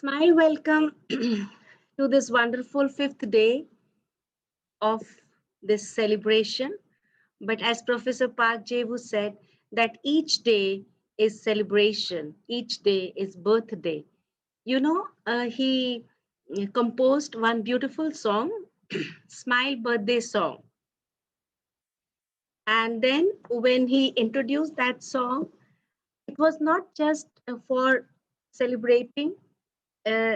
Smile, welcome to this wonderful fifth day of this celebration. But as Professor Park Jae-woo said, that each day is celebration, each day is birthday. He composed one beautiful song, Smile Birthday Song. And then when he introduced that song, it was not just for celebrating uh,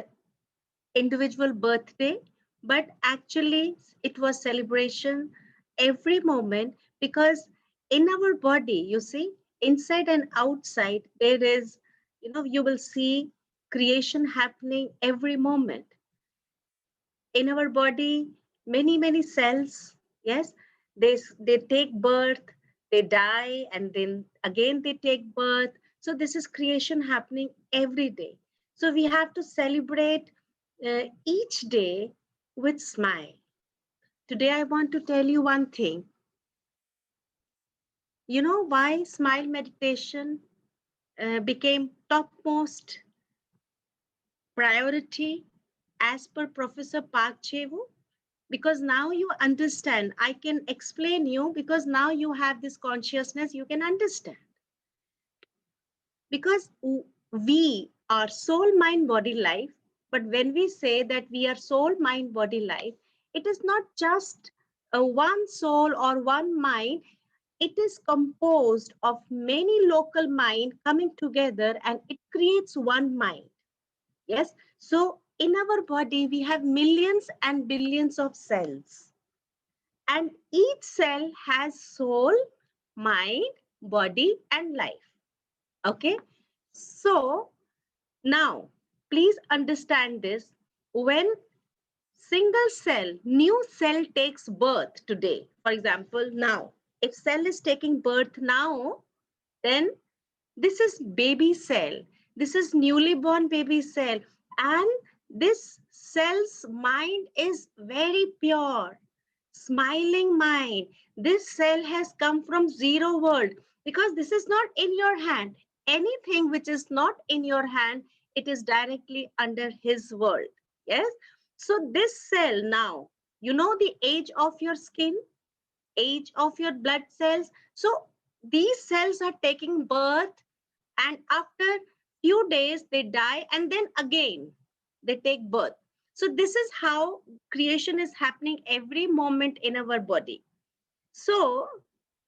individual birthday, but actually it was celebration every moment because in our body, you see, inside and outside, there is, you will see creation happening every moment. In our body, many cells, yes, they take birth, they die, and then again they take birth. So this is creation happening every day. So we have to celebrate each day with smile. Today I want to tell you one thing. You know why smile meditation became topmost priority as per Professor Park Chewu? Because now you understand. I can explain you because now you have this consciousness, you can understand. Because we are soul, mind, body, life. But when we say that we are soul, mind, body, life, it is not just one soul or one mind. It is composed of many local mind coming together and it creates one mind. Yes. So in our body, we have millions and billions of cells. And each cell has soul, mind, body, and life. Okay. So now, please understand this. When single cell, new cell takes birth today, for example, now, if cell is taking birth now, then this is baby cell. This is newly born baby cell. And this cell's mind is very pure, smiling mind. This cell has come from zero world because this is not in your hand. Anything which is not in your hand, it is directly under his world. Yes. So this cell now, you know the age of your skin, age of your blood cells. So these cells are taking birth and after few days they die and then again they take birth. So this is how creation is happening every moment in our body. So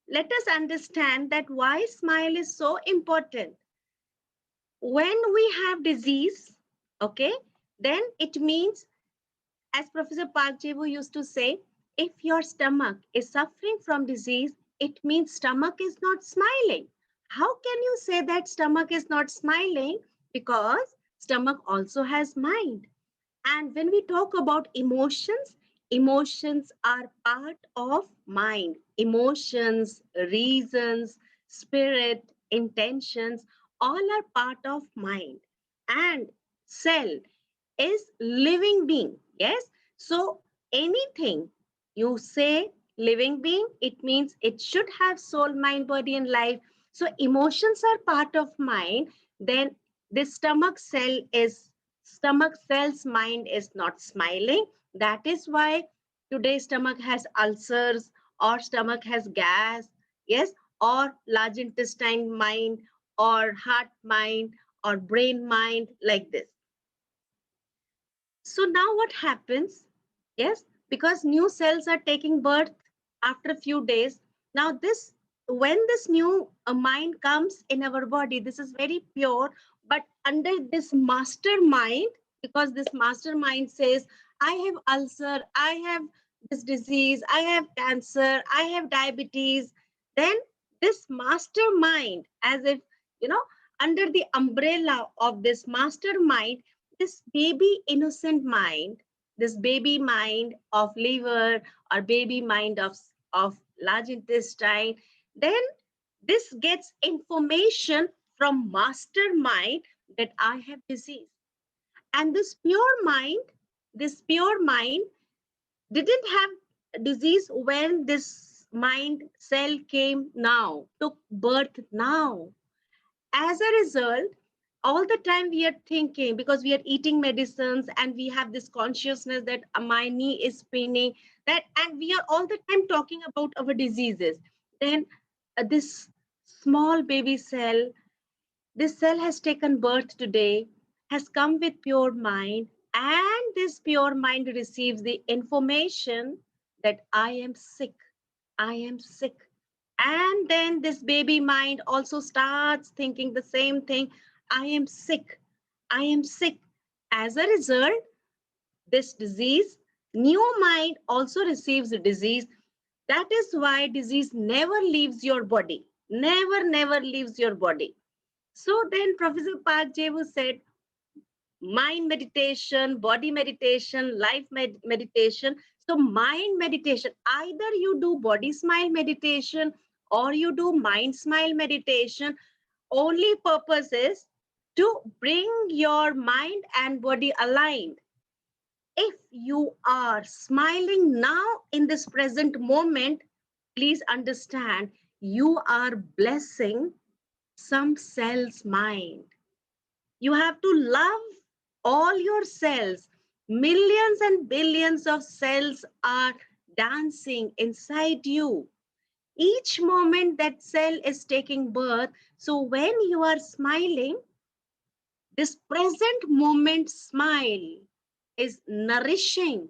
let us understand that why smile is so important. When we have disease, okay, then it means, as Professor Park Jae-woo used to say, if your stomach is suffering from disease, it means stomach is not smiling. How can you say that stomach is not smiling? Because stomach also has mind. And when we talk about emotions, emotions are part of mind. Emotions, reasons, spirit, intentions, all are part of mind. And cell is living being. Yes. So anything you say living being, it means it should have soul, mind, body, and life. So emotions are part of mind. Then this stomach cell's mind is not smiling. That is why today stomach has ulcers or stomach has gas. Yes. Or large intestine mind or heart mind or brain mind, like this. So now what happens? Yes, because new cells are taking birth after a few days. Now when this new mind comes in our body, this is very pure, but under this mastermind, because this mastermind says, I have ulcer, I have this disease, I have cancer, I have diabetes, then this mastermind, as if, you know, under the umbrella of this mastermind, this baby innocent mind, this baby mind of liver or baby mind of large intestine, then this gets information from mastermind that I have disease. And this pure mind didn't have disease when this mind cell came now, took birth now. As a result all the time we are thinking, because we are eating medicines and we have this consciousness that my knee is paining, that, and we are all the time talking about our diseases. Then this small baby cell, this cell has taken birth today, has come with pure mind, and this pure mind receives the information that I am sick, I am sick. And then this baby mind also starts thinking the same thing, I am sick, I am sick. As a result, this disease, new mind also receives the disease. That is why disease never leaves your body, never leaves your body. So then Professor Park Jewu said, mind meditation, body meditation, life meditation. So mind meditation, either you do body smile meditation or you do mind smile meditation. Only purpose is to bring your mind and body aligned. If you are smiling now in this present moment, please understand you are blessing some cell's mind. You have to love all your cells. Millions and billions of cells are dancing inside you. Each moment that cell is taking birth. So when you are smiling, this present moment smile is nourishing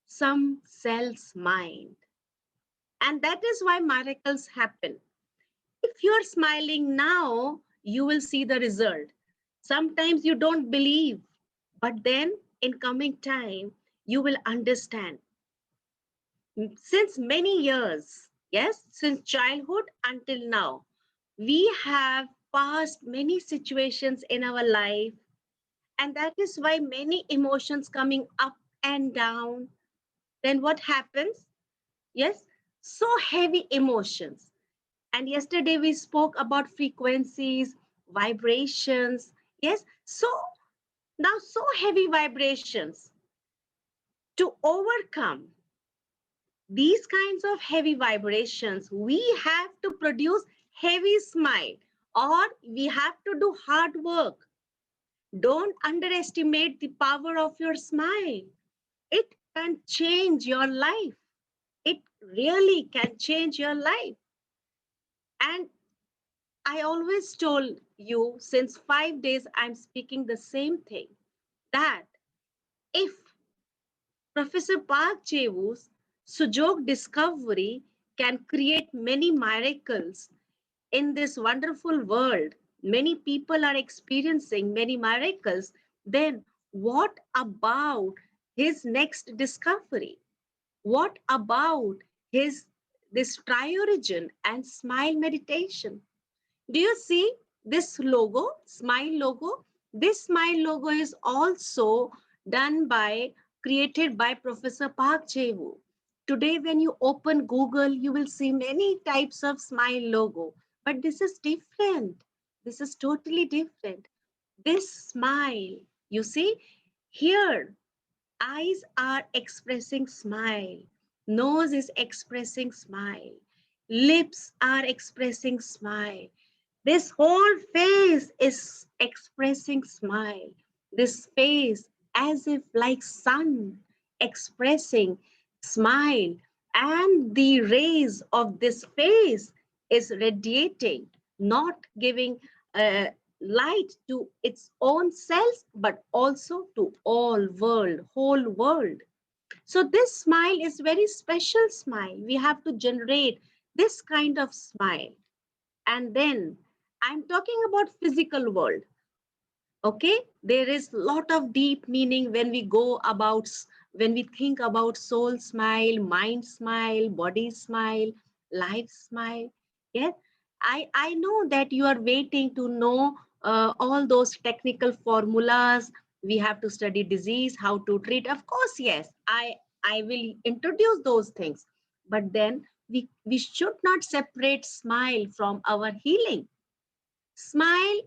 some cell's mind. And that is why miracles happen. If you're smiling now, you will see the result. Sometimes you don't believe, but then in coming time, you will understand. Since many years, yes, since childhood until now, we have passed many situations in our life, and that is why many emotions coming up and down. Then what happens? Yes, so heavy emotions. And yesterday we spoke about frequencies, vibrations. Yes, so now so heavy vibrations. To overcome these kinds of heavy vibrations, we have to produce heavy smile, or we have to do hard work. Don't underestimate the power of your smile. It can change your life. It really can change your life. And I always told you, since 5 days, I'm speaking the same thing, that if Professor Park Chewu's Sujok discovery can create many miracles in this wonderful world, many people are experiencing many miracles, then what about his next discovery? What about his this triorigin and smile meditation? Do you see this logo, smile logo? This smile logo is also created by Professor Park Jae-woo. Today, when you open Google, you will see many types of smile logo, but this is different. This is totally different. This smile, you see, here, eyes are expressing smile, nose is expressing smile, lips are expressing smile. This whole face is expressing smile. This face as if like sun expressing smile, and the rays of this face is radiating, not giving light to its own self, but also to all world, whole world. So this smile is very special smile. We have to generate this kind of smile. And then I'm talking about physical world. Okay, there is lot of deep meaning when we go about, when we think about soul smile, mind smile, body smile, life smile. Yes, I know that you are waiting to know all those technical formulas. We have to study disease, how to treat. Of course, yes, I will introduce those things. But then we should not separate smile from our healing. Smile,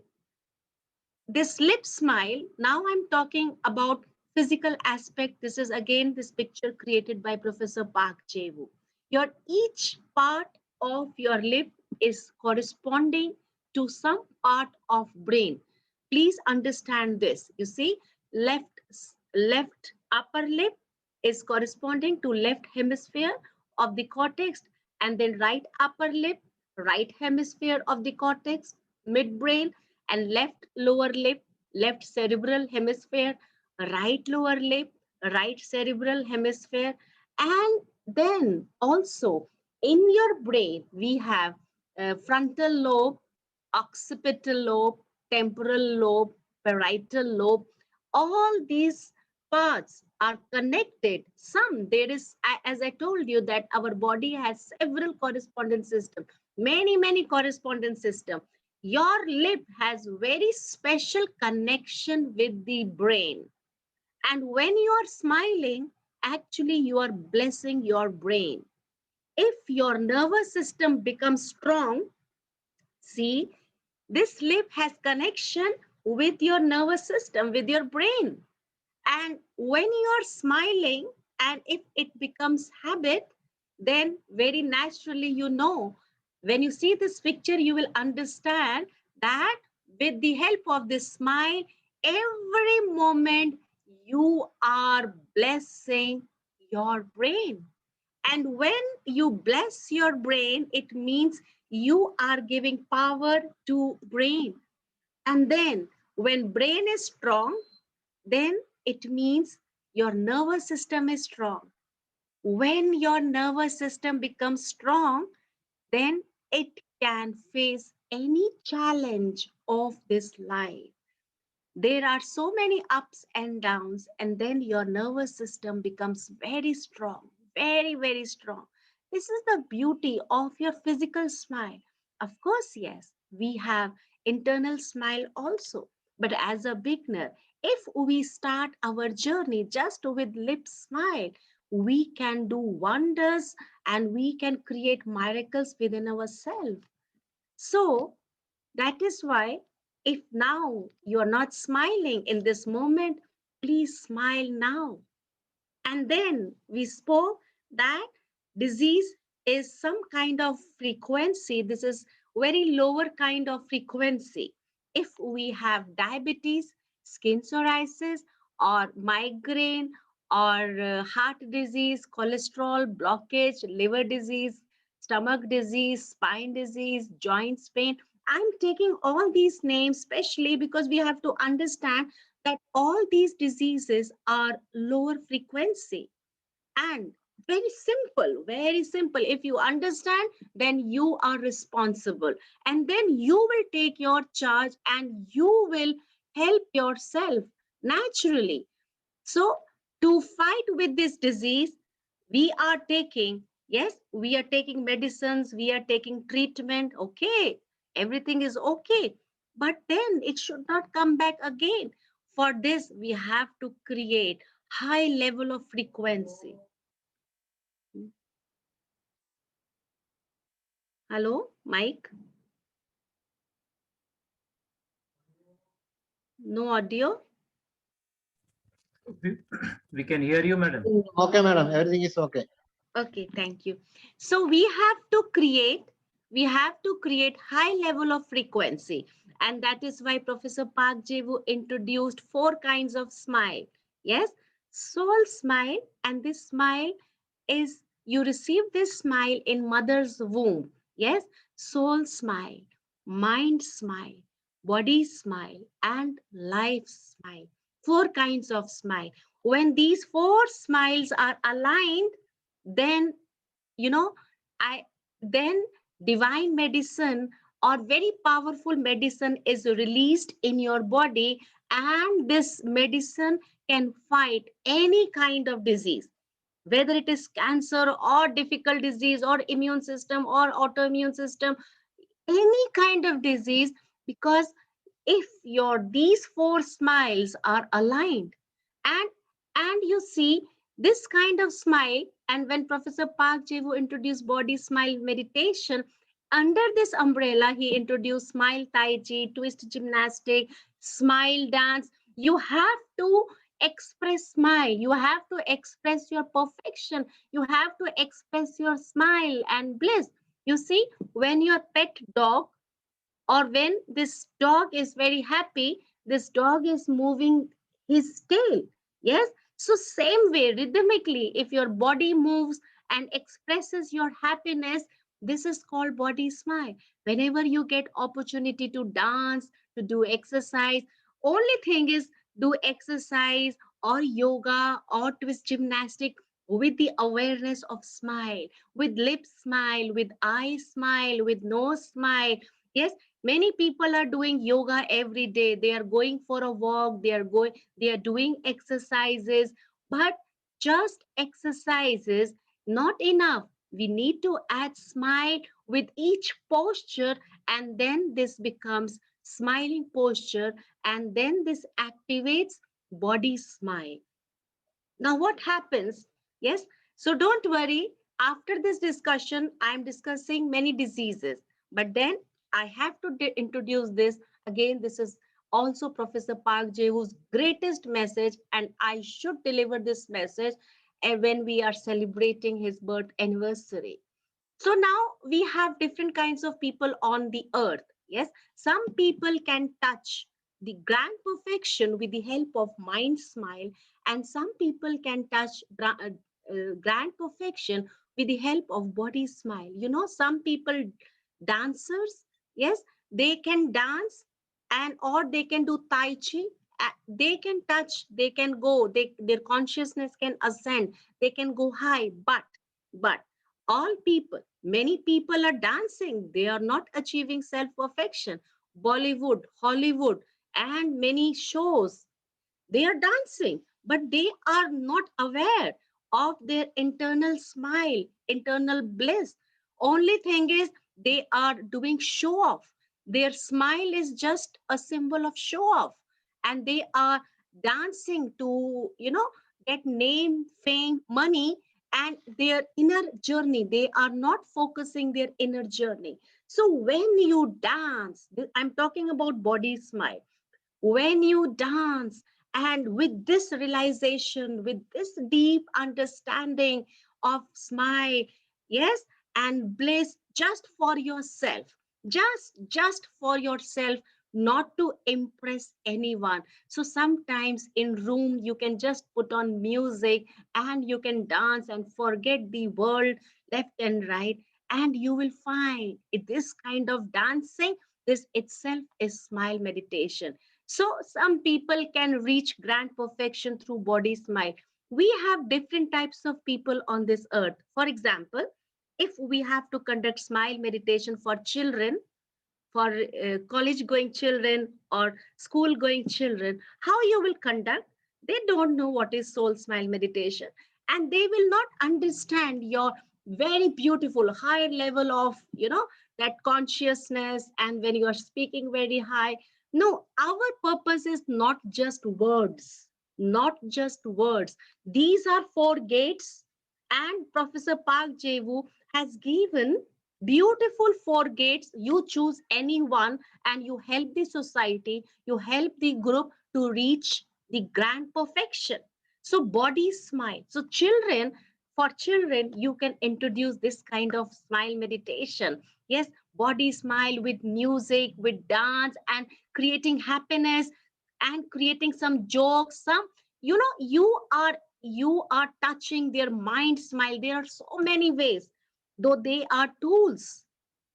this lip smile, now I'm talking about physical aspect. This is again this picture created by Professor Park Jae-woo. Your each part of your lip is corresponding to some part of brain. Please understand this. You see, left upper lip is corresponding to left hemisphere of the cortex, and then right upper lip, right hemisphere of the cortex, midbrain, and left lower lip, left cerebral hemisphere, right lower lip, right cerebral hemisphere. And then also in your brain, we have frontal lobe, occipital lobe, temporal lobe, parietal lobe. All these parts are connected. Some, there is, as I told you, that our body has several correspondence system, many correspondence system. Your lip has very special connection with the brain. And when you are smiling, actually you are blessing your brain. If your nervous system becomes strong, see, this lip has connection with your nervous system, with your brain. And when you are smiling, and if it becomes habit, then very naturally, you know, when you see this picture, you will understand that with the help of this smile, every moment you are blessing your brain. And when you bless your brain, it means you are giving power to brain. And then when brain is strong, then it means your nervous system is strong. When your nervous system becomes strong, then it can face any challenge of this life. There are so many ups and downs, and then your nervous system becomes very strong, very strong. This is the beauty of your physical smile. Of course, yes, we have internal smile also, but as a beginner, if we start our journey just with lip smile, we can do wonders and we can create miracles within ourselves. So that is why, if now you are not smiling in this moment, please smile now. And then we spoke that disease is some kind of frequency. This is very lower kind of frequency. If we have diabetes, skin psoriasis, or migraine, or heart disease, cholesterol, blockage, liver disease, stomach disease, spine disease, joints pain, I'm taking all these names specially because we have to understand that all these diseases are lower frequency. And very simple. If you understand, then you are responsible. And then you will take your charge and you will help yourself naturally. So, to fight with this disease, we are taking, yes, we are taking medicines, we are taking treatment. Okay, everything is okay. But then it should not come back again. For this, we have to create high level of frequency. Hello, Mike? No audio? We can hear you, madam. Okay, madam. Everything is okay. Okay, thank you. So we have to create high level of frequency. And that is why Professor Park Jewu introduced four kinds of smile. Yes, soul smile. And this smile is, you receive this smile in mother's womb. Yes, soul smile, mind smile, body smile, and life smile. Four kinds of smile. When these four smiles are aligned, then, you know, I then divine medicine or very powerful medicine is released in your body, and this medicine can fight any kind of disease, whether it is cancer or difficult disease or immune system or autoimmune system, any kind of disease. Because if your these four smiles are aligned, and you see this kind of smile, and when Professor Park Jewu introduced body smile meditation, under this umbrella he introduced smile Taichi, twist gymnastic, smile dance. You have to express smile, you have to express your perfection, you have to express your smile and bliss. You see, when your pet dog, or when this dog is very happy, this dog is moving his tail. Yes. So same way, rhythmically, if your body moves and expresses your happiness, this is called body smile. Whenever you get opportunity to dance, to do exercise, only thing is do exercise or yoga or twist gymnastic with the awareness of smile, with lip smile, with eye smile, with nose smile. Yes, many people are doing yoga every day. They are going for a walk, they are doing exercises, but just exercises not enough. We need to add smile with each posture, and then this becomes smiling posture, and then this activates body smile. Now, what happens? Yes, so don't worry. After this discussion, I'm discussing many diseases, but then I have to introduce this again. This is also Professor Park Jae-woo's greatest message, and I should deliver this message when we are celebrating his birth anniversary. So now we have different kinds of people on the earth. Yes, some people can touch the grand perfection with the help of mind smile, and some people can touch grand perfection with the help of body smile. You know, some people, dancers, yes, they can dance, and or they can do Tai Chi. They can touch, they can go, their consciousness can ascend, they can go high, but all people, many people are dancing, they are not achieving self perfection. Bollywood, Hollywood, and many shows, they are dancing, but they are not aware of their internal smile, internal bliss. Only thing is they are doing show off. Their smile is just a symbol of show off, and they are dancing to, get name, fame, money, and their inner journey. They are not focusing their inner journey. So when you dance, I'm talking about body smile, when you dance, and with this realization, with this deep understanding of smile, yes, and bliss, just for yourself, just for yourself, not to impress anyone. So sometimes in room you can just put on music and you can dance and forget the world left and right, and you will find this kind of dancing, this itself is smile meditation. So some people can reach grand perfection through body smile. We have different types of people on this earth. For example, if we have to conduct smile meditation for children, for college going children or school going children, how you will conduct? They don't know what is soul smile meditation, and they will not understand your very beautiful higher level of, that consciousness, and when you are speaking very high. No, our purpose is not just words, not just words. These are four gates, and Professor Park Jae-woo has given beautiful four gates. You choose any one, and you help the society, you help the group to reach the grand perfection. So body smile. So children, for children, you can introduce this kind of smile meditation. Yes, body smile with music, with dance, and creating happiness, and creating some jokes, some, you are touching their mind smile. There are so many ways, though they are tools.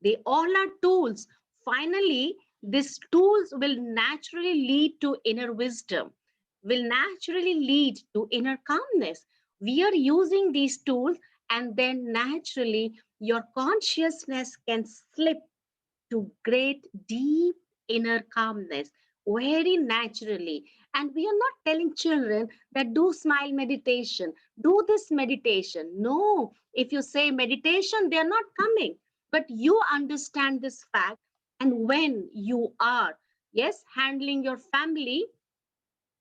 They all are tools. Finally, these tools will naturally lead to inner wisdom, will naturally lead to inner calmness. We are using these tools, and then naturally your consciousness can slip to great deep inner calmness very naturally. And we are not telling children that do smile meditation, do this meditation. No, if you say meditation, they are not coming. But you understand this fact, and when you are, yes, handling your family,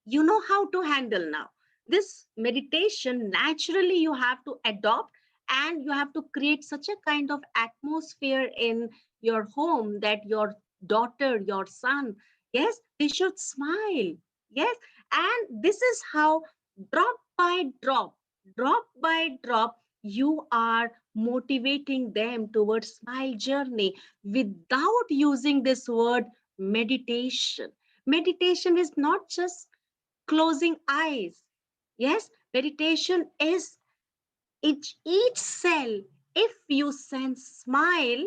you know how to handle now this meditation. Naturally you have to adopt, and you have to create such a kind of atmosphere in your home that your daughter, your son, yes, they should smile. Yes, and this is how, drop by drop, drop by drop, you are motivating them towards smile journey without using this word meditation. Meditation is not just closing eyes. Yes, meditation is each cell. If you sense smile,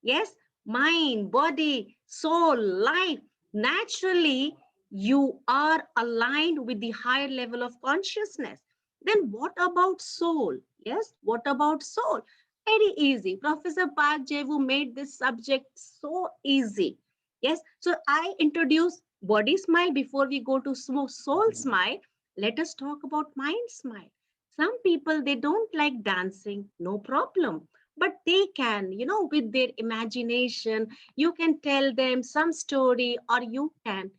yes, mind, body, soul, life, naturally you are aligned with the higher level of consciousness. Then what about soul? Yes, what about soul? Very easy. Professor Park Jevu made this subject so easy. Yes, so I introduce body smile before we go to soul smile. Let us talk about mind smile. Some people, they don't like dancing, no problem, but they can, with their imagination, you can tell them some story or you can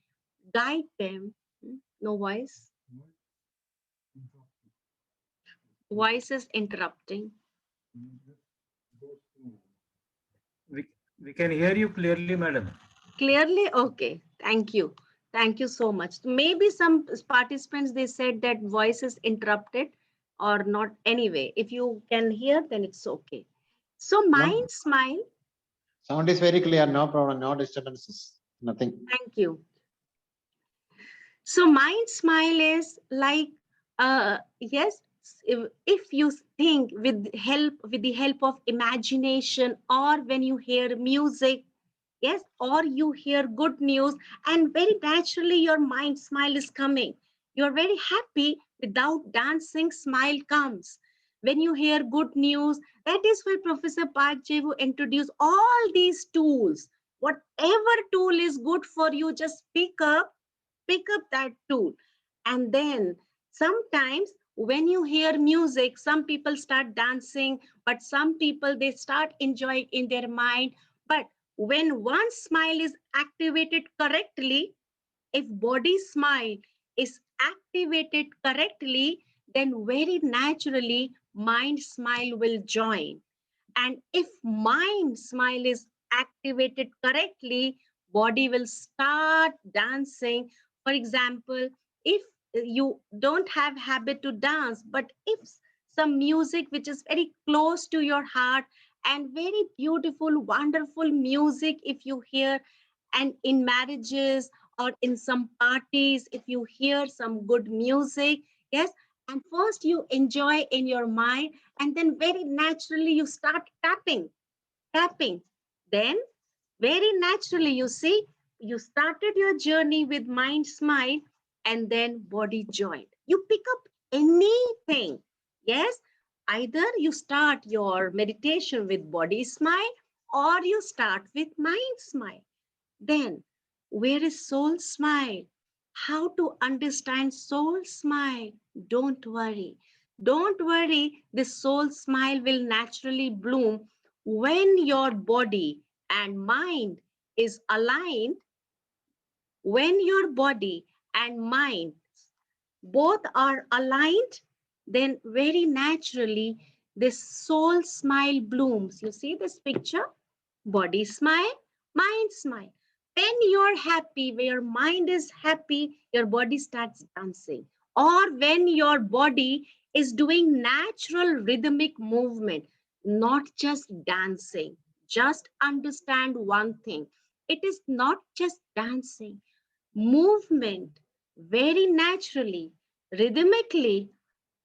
guide them. No voice. Voice is interrupting. We, we can hear you clearly, madam. Clearly? Okay. Thank you. Thank you so much. Maybe some participants, they said that voice is interrupted or not. Anyway, if you can hear, then it's okay. So No, mind smile. sound is very clear. No problem. No disturbances. Nothing. Thank you. So mind smile is like, yes, if you think with the help of imagination, or when you hear music, yes, or you hear good news, and very naturally your mind smile is coming. You're very happy. Without dancing, smile comes. When you hear good news, that is why Professor Park Jevu introduced all these tools. Whatever tool is good for you, just pick up that tool. And then sometimes when you hear music, some people start dancing, but some people, they start enjoying in their mind. But when one smile is activated correctly, if body smile is activated correctly, then very naturally mind smile will join. And if mind smile is activated correctly, body will start dancing. For example, if you don't have habit to dance, but if some music which is very close to your heart and very beautiful, wonderful music, if you hear, and in marriages or in some parties, if you hear some good music, yes, and first you enjoy in your mind, and then very naturally you start tapping. Then very naturally, you see, you started your journey with mind smile, and then body joined. You pick up anything. Yes, either you start your meditation with body smile, or you start with mind smile. Then, where is soul smile? How to understand soul smile? Don't worry. Don't worry. The soul smile will naturally bloom when your body and mind is aligned. When your body and mind both are aligned, then very naturally this soul smile blooms. You see this picture? Body smile, mind smile. When you're happy, when your mind is happy, your body starts dancing. Or when your body is doing natural rhythmic movement, not just dancing. Just understand one thing. It is not just dancing. Movement very naturally, rhythmically,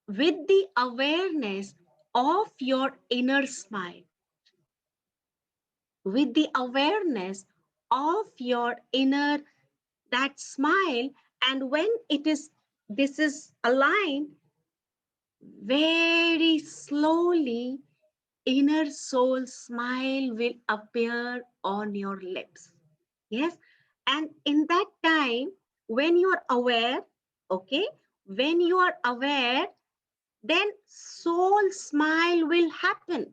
with the awareness of your inner smile, with the awareness of your inner that smile. And when it is this is aligned, very slowly inner soul smile will appear on your lips. Yes, and in that time, when you are aware, okay, when you are aware, then soul smile will happen.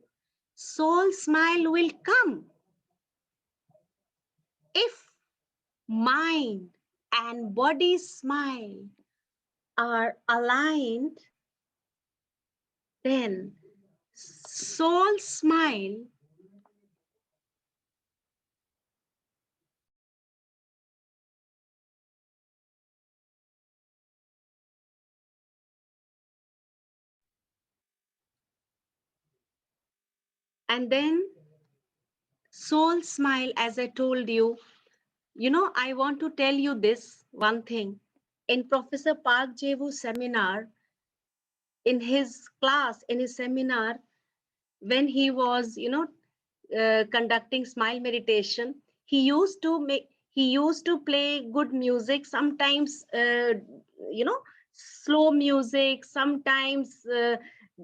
Soul smile will come. If mind and body smile are aligned, then soul smile and then soul smile, as I told you, I want to tell you this one thing. In Professor Park Jevu's seminar, in his class, in his seminar, when he was, conducting smile meditation, he used to play good music, sometimes, slow music, sometimes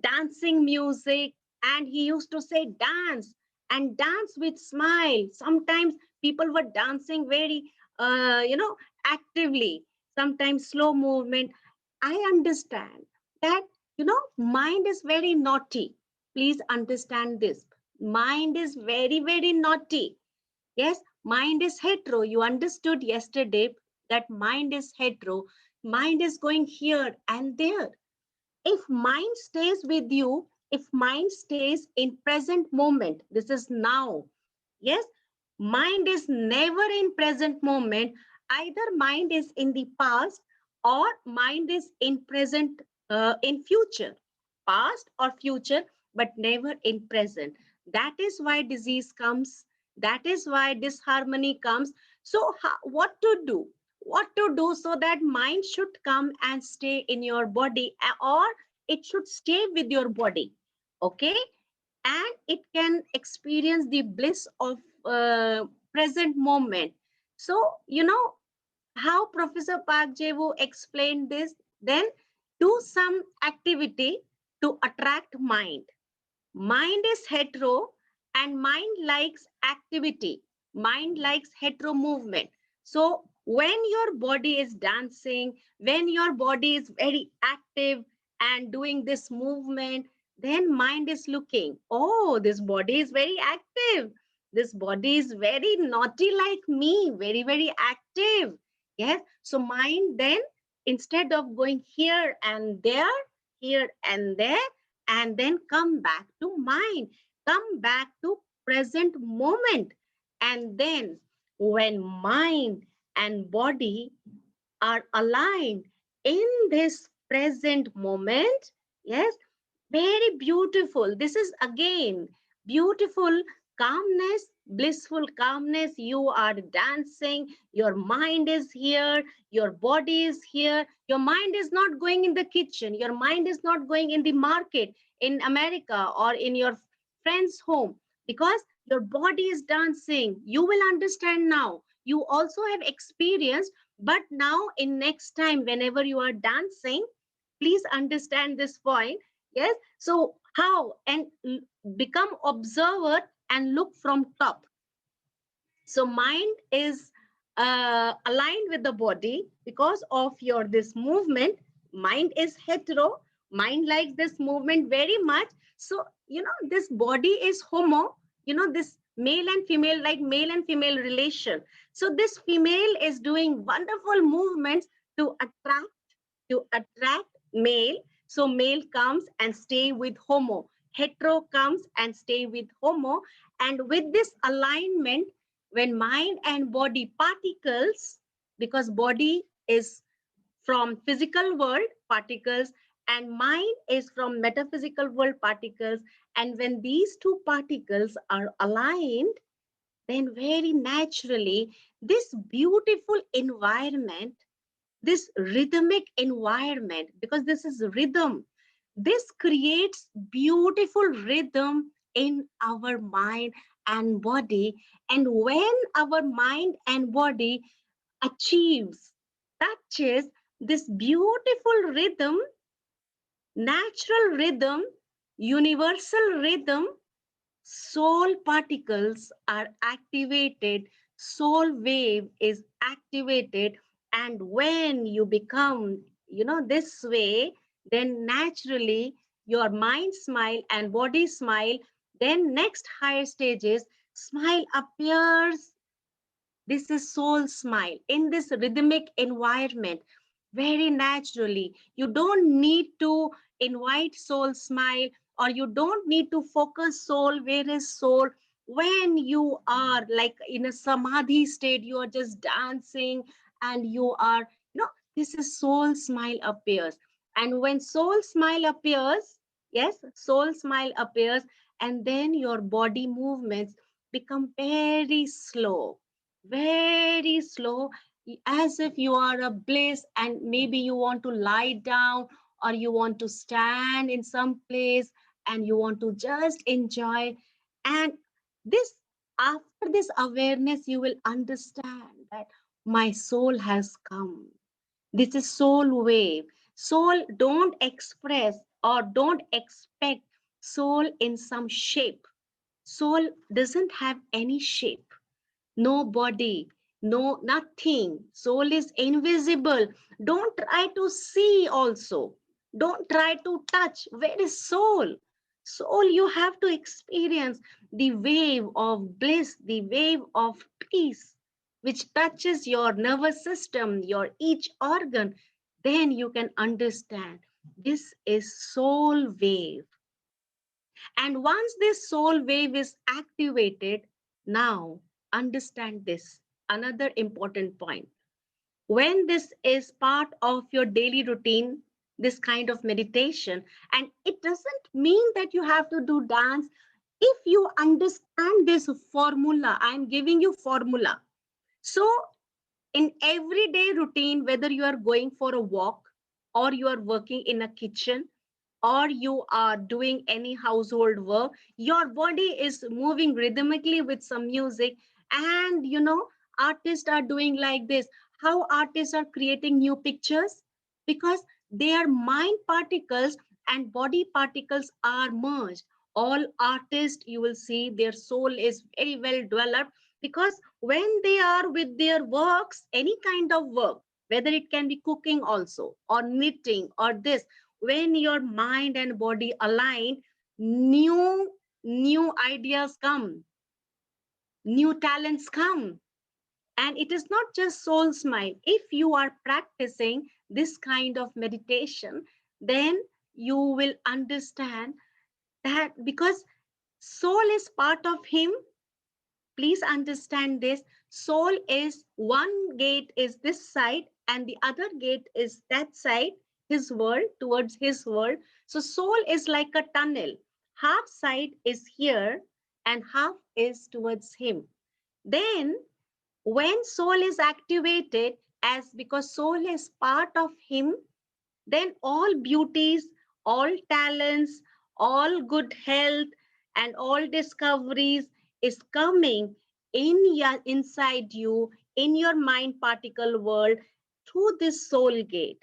dancing music, and he used to say dance and dance with smile. Sometimes people were dancing very, actively, sometimes slow movement. I understand that, mind is very naughty. Please understand this. Mind is very, very naughty. Yes, mind is hetero. You understood yesterday that mind is hetero. Mind is going here and there. If mind stays with you, if mind stays in present moment, this is now. Yes, mind is never in present moment. Either mind is in the past or mind is in present, in future, past or future, but never in present. That is why disease comes. That is why disharmony comes. So what to do? What to do so that mind should come and stay in your body, or it should stay with your body, okay? And it can experience the bliss of present moment. So, how Professor Park Jevu explained this, then do some activity to attract mind. Mind is hetero and mind likes activity. Mind likes hetero movement. So when your body is dancing, when your body is very active and doing this movement, then mind is looking, oh, this body is very active. This body is very naughty like me, very, very active. Yes. So mind then, instead of going here and there, and then come back to mind, come back to present moment. And then when mind and body are aligned in this present moment, yes, very beautiful. This is again beautiful calmness, blissful calmness. You are dancing, your mind is here, your body is here. Your mind is not going in the kitchen, your mind is not going in the market in America or in your friend's home, because your body is dancing. You will understand now. You also have experienced, but now in next time, whenever you are dancing, please understand this point. Yes. So how? And become observer and look from top. So mind is aligned with the body because of your this movement. Mind is hetero. Mind likes this movement very much. So, this body is homo. This male and female, like male and female relation. So this female is doing wonderful movements to attract male. So male comes and stay with homo. Hetero comes and stay with homo. And with this alignment, when mind and body particles, because body is from physical world particles and mind is from metaphysical world particles, and when these two particles are aligned, then very naturally this beautiful environment, this rhythmic environment, because this is rhythm, this creates beautiful rhythm in our mind and body. And when our mind and body achieves, touches this beautiful rhythm, natural rhythm, universal rhythm, soul particles are activated, soul wave is activated. And when you become, this way, then naturally your mind smile and body smile. Then next higher stages, smile appears. This is soul smile in this rhythmic environment, very naturally. You don't need to invite soul smile, or you don't need to focus soul. Where is soul? When you are like in a samadhi state, you are just dancing and you are, this is soul smile appears. And when soul smile appears, yes, soul smile appears, and then your body movements become very slow, very slow, as if you are a bliss and maybe you want to lie down or you want to stand in some place and you want to just enjoy. And this, after this awareness, you will understand that my soul has come. This is soul wave. Soul don't express or don't expect soul in some shape. Soul doesn't have any shape, no body, no nothing. Soul is invisible. Don't try to see also. Don't try to touch. Where is soul? Soul, you have to experience the wave of bliss, the wave of peace, which touches your nervous system, your each organ. Then you can understand this is soul wave. And once this soul wave is activated, now understand this. Another important point. When this is part of your daily routine, this kind of meditation, and it doesn't mean that you have to do dance. If you understand this formula, I'm giving you formula. So in everyday routine, whether you are going for a walk or you are working in a kitchen or you are doing any household work, your body is moving rhythmically with some music. And artists are doing like this. How artists are creating new pictures? Because their mind particles and body particles are merged. All artists, you will see their soul is very well developed, because when they are with their works, any kind of work, whether it can be cooking also or knitting or this, when your mind and body align, new ideas come, new talents come. And it is not just soul smile. If you are practicing this kind of meditation, then you will understand that, because soul is part of him. Please understand this. Soul is one gate is this side and the other gate is that side, his world, towards his world. So soul is like a tunnel. Half side is here and half is towards him. Then when soul is activated, as because soul is part of him, then all beauties, all talents, all good health, and all discoveries is coming inside you, in your mind particle world, through this soul gate.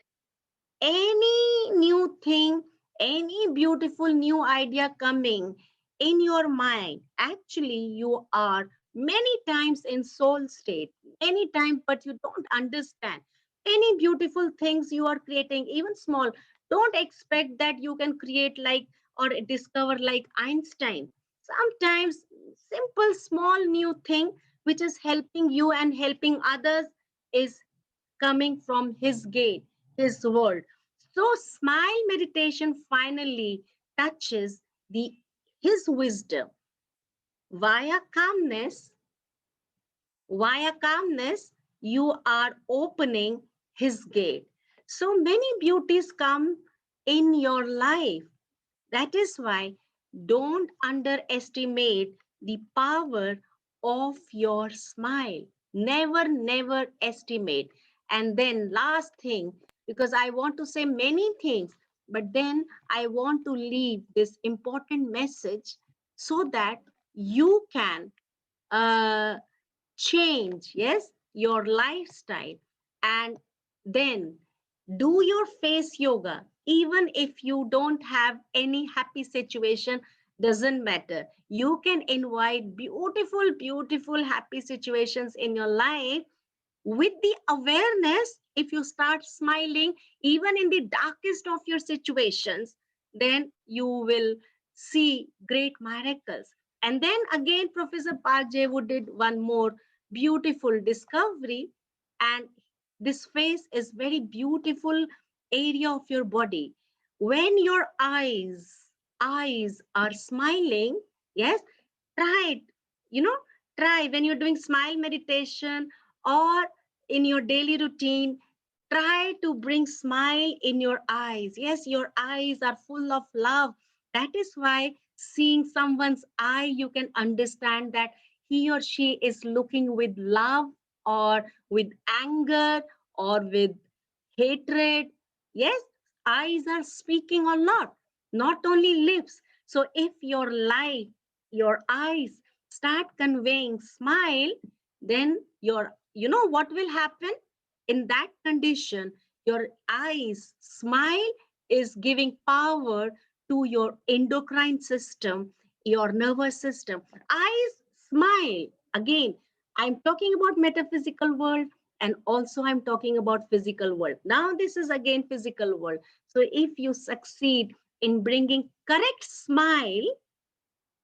Any new thing, any beautiful new idea coming in your mind, actually you are many times in soul state, many times, but you don't understand. Any beautiful things you are creating, even small, don't expect that you can create like or discover like Einstein. Sometimes simple small new thing which is helping you and helping others is coming from his gate, his world. So smile meditation finally touches the his wisdom. Via calmness, via calmness, you are opening his gate. So many beauties come in your life. That is why don't underestimate the power of your smile. Never, never estimate. And then last thing, because I want to say many things, but then I want to leave this important message so that you can uh, change, yes, your lifestyle, and then do your face yoga. Even if you don't have any happy situation, doesn't matter. You can invite beautiful, beautiful, happy situations in your life with the awareness. If you start smiling even in the darkest of your situations, then you will see great miracles. And then again, Professor Parjevu did one more beautiful discovery, and this face is very beautiful area of your body. When your eyes are smiling, yes, try it. you know Try when you're doing smile meditation or in your daily routine, try to bring smile in your eyes. Yes, your eyes are full of love. That is why seeing someone's eye, you can understand that he or she is looking with love or with anger or with hatred. Yes, eyes are speaking a lot, not only lips. So if your eyes start conveying smile, then you know what will happen in that condition? Your eyes smile is giving power to your endocrine system, your nervous system. Eyes smile. Again, I'm talking about metaphysical world, and also I'm talking about physical world. Now this is again physical world. So if you succeed in bringing correct smile,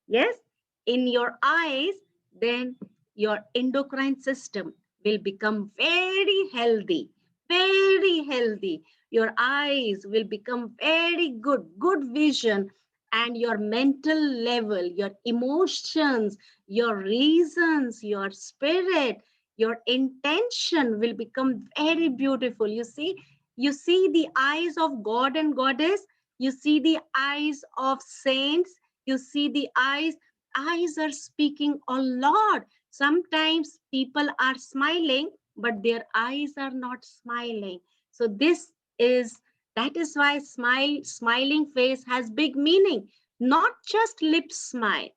yes, in your eyes, then your endocrine system will become very healthy, very healthy. Your eyes will become very good vision, and your mental level, your emotions, your reasons, your spirit, your intention will become very beautiful. You see the eyes of God and Goddess, you see the eyes of saints, you see the eyes are speaking a lot. Sometimes people are smiling, but their eyes are not smiling. So is that is why smiling face has big meaning, not just lip smile.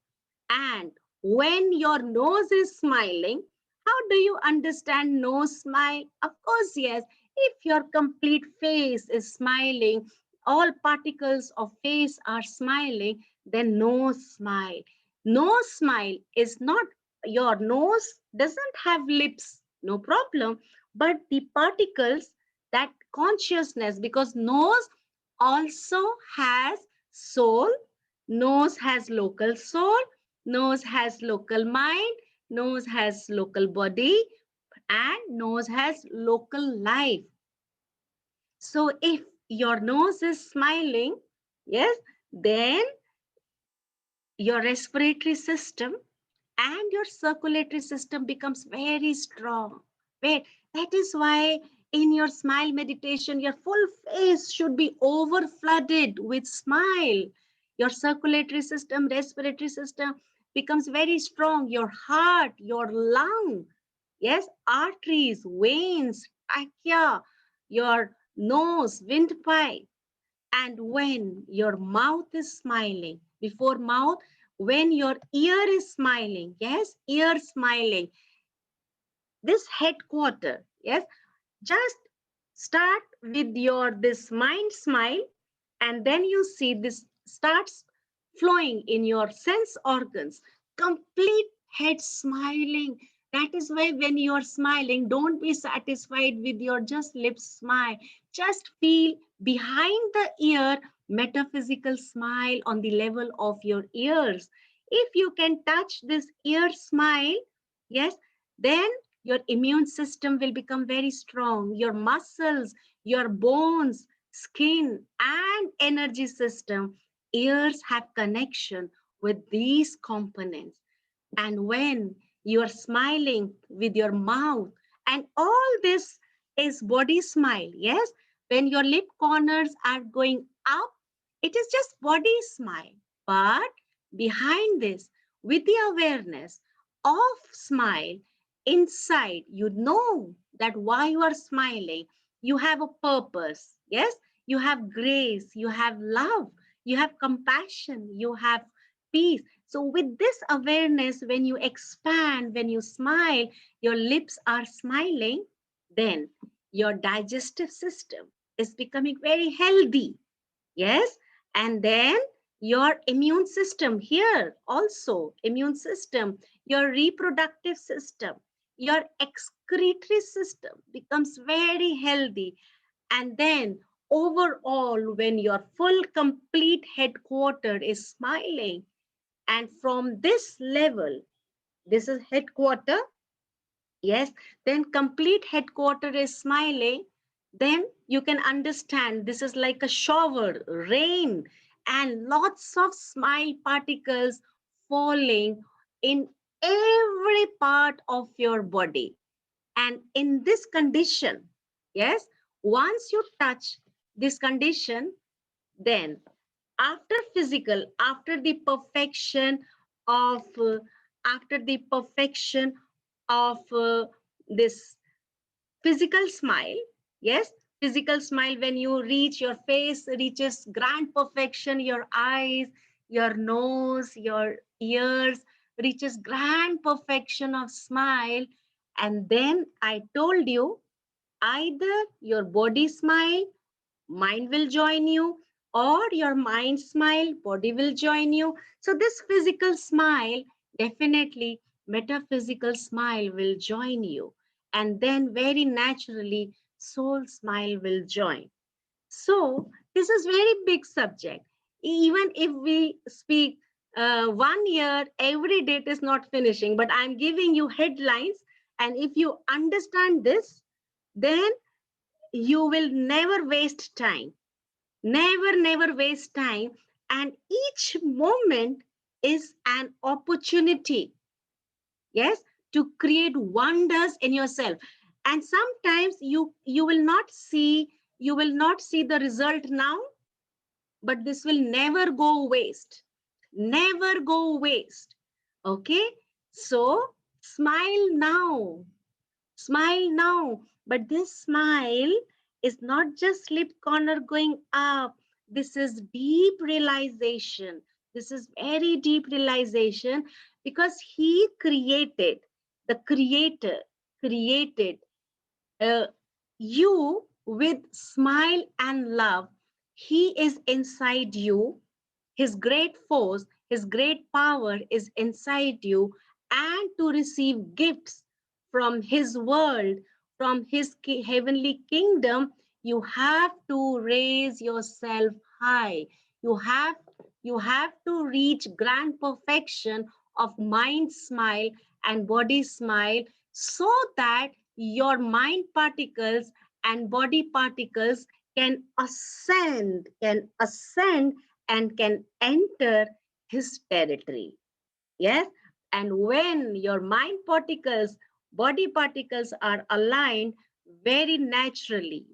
And when your nose is smiling, how do you understand nose smile? Of course, yes. If your complete face is smiling, all particles of face are smiling, then nose smile. Nose smile is not, your nose doesn't have lips, no problem, but the particles, that consciousness, because nose also has soul, nose has local soul, nose has local mind, nose has local body, and nose has local life. So if your nose is smiling, yes, then your respiratory system and your circulatory system becomes very strong. Wait, that is why in your smile meditation, your full face should be over flooded with smile. Your circulatory system, respiratory system becomes very strong. Your heart, your lung, yes, arteries, veins, trachea, your nose, windpipe, and when your mouth is smiling, before mouth, when your ear is smiling, yes, ear smiling, this headquarter, yes, just start with your this mind smile, and then you see this starts flowing in your sense organs, complete head smiling. That is why when you are smiling, don't be satisfied with your just lips smile. Just feel behind the ear metaphysical smile on the level of your ears. If you can touch this ear smile, yes, then your immune system will become very strong. Your muscles, your bones, skin, and energy system, ears have connection with these components. And when you are smiling with your mouth, and all this is body smile, yes, when your lip corners are going up, it is just body smile. But behind this, with the awareness of smile, inside, you know that why you are smiling, you have a purpose, yes, you have grace, you have love, you have compassion, you have peace. So with this awareness, when you expand, when you smile, your lips are smiling, then your digestive system is becoming very healthy. Yes. And then your immune system here also, immune system, your reproductive system, your excretory system becomes very healthy. And then overall, when your full complete headquarter is smiling, and from this level, this is headquarter, yes, then complete headquarter is smiling, then you can understand this is like a shower, rain, and lots of smile particles falling in every part of your body. And in this condition, yes, once you touch this condition, then after physical, of after the perfection of this physical smile. Yes, physical smile, when you reach, your face reaches grand perfection, your eyes, your nose, your ears reaches grand perfection of smile. And then I told you, either your body smile, mind will join you, or your mind smile, body will join you. So this physical smile, definitely metaphysical smile will join you, and then very naturally soul smile will join. So this is very big subject. Even if we speak 1 year, every date is not finishing, but I'm giving you headlines. And if you understand this, then you will never waste time. Never waste time. And each moment is an opportunity, yes, to create wonders in yourself. And sometimes you will not see, you will not see the result now, but this will never go waste. Never go waste. Okay? So smile now. Smile now. But this smile is not just lip corner going up. This is deep realization. This is very deep realization, because he created, the creator created uh, you with smile and love. He is inside you. His great force, his great power is inside you, and to receive gifts from his world, from his heavenly kingdom, you have to raise yourself high. You have you have to reach grand perfection of mind smile and body smile, so that your mind particles and body particles can ascend and can enter his territory. Yes. And when your mind particles, body particles are aligned, very naturally,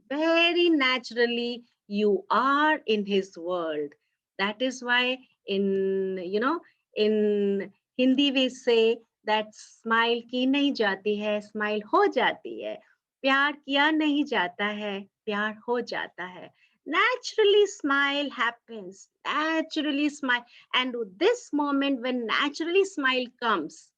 you are in his world. That is why in Hindi we say that smile की नहीं जाती है, smile हो जाती है. प्यार किया नहीं जाता है, प्यार हो जाता है. Naturally smile happens, naturally smile. And this moment, when naturally smile comes,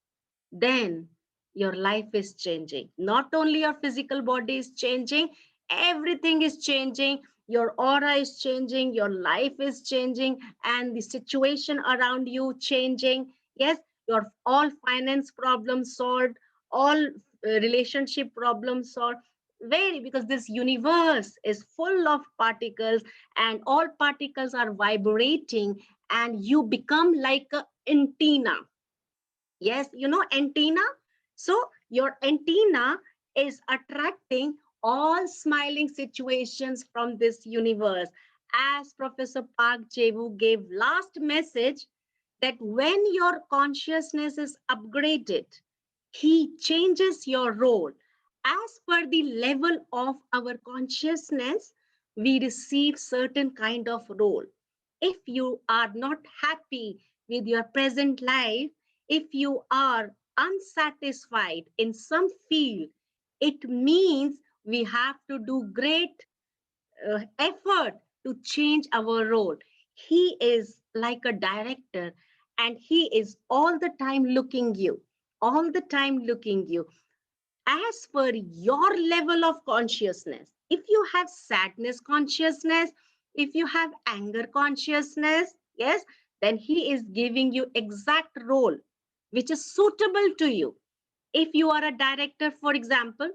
then your life is changing. Not only your physical body is changing, everything is changing. Your aura is changing, your life is changing, and the situation around you changing. Yes, your all finance problems solved, all relationship problems solved. Very, because this universe is full of particles, and all particles are vibrating, and you become like an antenna. Yes, you know antenna. So your antenna is attracting all smiling situations from this universe. As Professor Park Jevu gave last message, that when your consciousness is upgraded, he changes your role. As per the level of our consciousness, we receive certain kind of role. If you are not happy with your present life, if you are unsatisfied in some field, it means we have to do great effort to change our role. He is like a director, and he is all the time looking you, all the time looking you as per your level of consciousness. If you have sadness consciousness, if you have anger consciousness, yes, then he is giving you exact role which is suitable to you. If you are a director, for example,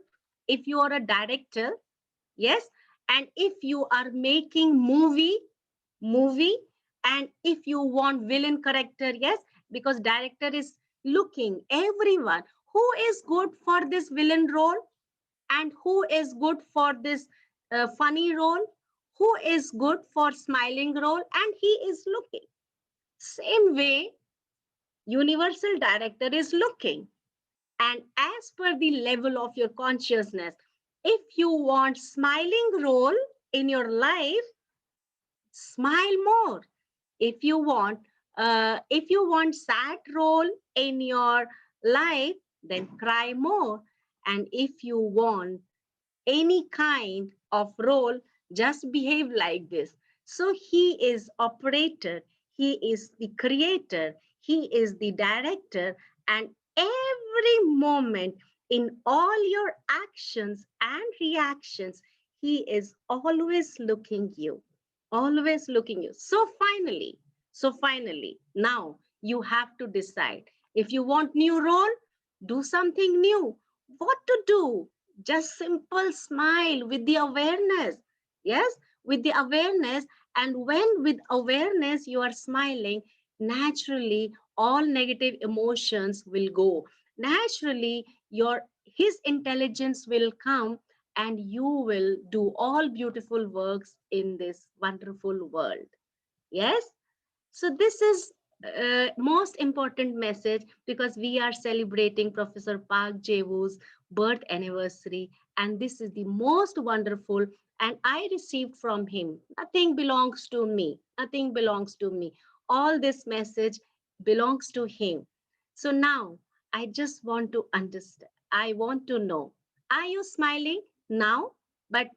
if you are a director, yes, and if you are making movie, and if you want villain character, yes, because director is looking everyone who is good for this villain role, and who is good for this funny role, who is good for smiling role, and he is looking. Same way, universal director is looking. And as per the level of your consciousness, if you want smiling role in your life, smile more. If you want sad role in your life, then cry more. And if you want any kind of role, just behave like this. So he is operator, he is the creator, he is the director, and every moment in all your actions and reactions, he is always looking you, always looking you. So finally, now you have to decide. If you want new role, do something new. What to do? Just simple smile with the awareness. Yes, with the awareness. And when with awareness you are smiling, naturally all negative emotions will go. Naturally, your his intelligence will come, and you will do all beautiful works in this wonderful world. Yes. So this is most important message, because we are celebrating Professor Park Jae-woo's birth anniversary, and this is the most wonderful. And I received from him. Nothing belongs to me. Nothing belongs to me. All this message belongs to him. So now I just want to understand. I want to know: are you smiling now? But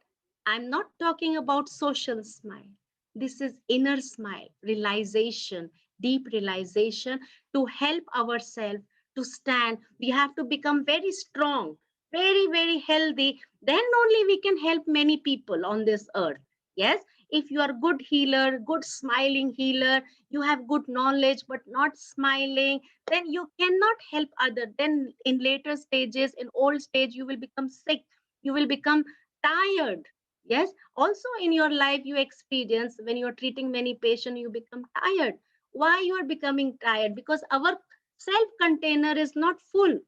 I'm not talking about social smile. This is inner smile, realization, deep realization to help ourselves to stand. We have to become very strong, very, very healthy. Then only we can help many people on this earth. Yes, if you are good healer, good smiling healer, you have good knowledge but not smiling, then you cannot help other. Then in later stages, in old stage, you will become sick. You will become tired. Yes, also in your life you experience when you're treating many patients, you become tired. Why you are becoming tired? Because our self container is not full,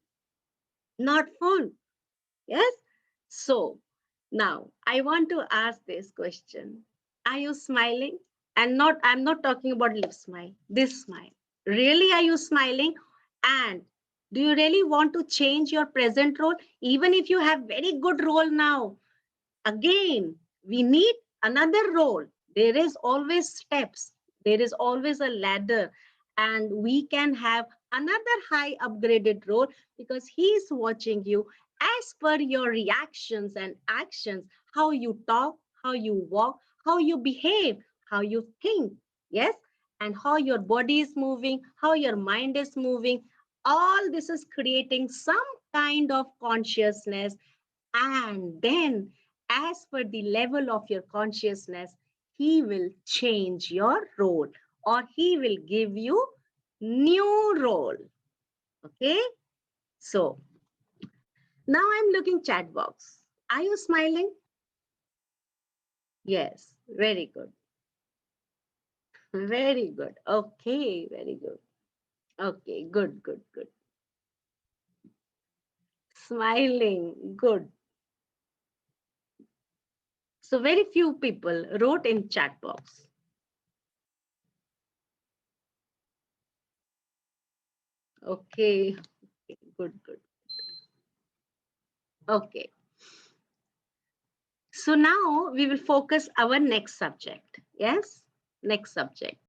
not full. Yes. So now I want to ask this question: are you smiling? And not, I'm not talking about lip smile, this smile. Really, are you smiling? And do you really want to change your present role? Even if you have very good role now, again we need another role. There is always steps, there is always a ladder, and we can have another high upgraded role, because he is watching you as per your reactions and actions, how you talk, how you walk, how you behave, how you think. Yes, and how your body is moving, how your mind is moving. All this is creating some kind of consciousness. And then, as per the level of your consciousness, he will change your role, or he will give you new role. Okay. So now I'm looking chat box. Are you smiling? Yes. Very good. Very good. Okay. Very good. Okay. Good, good, good. Smiling. Good. So very few people wrote in chat box. Okay. Good, good. Okay. So now we will focus our next subject. Yes, next subject.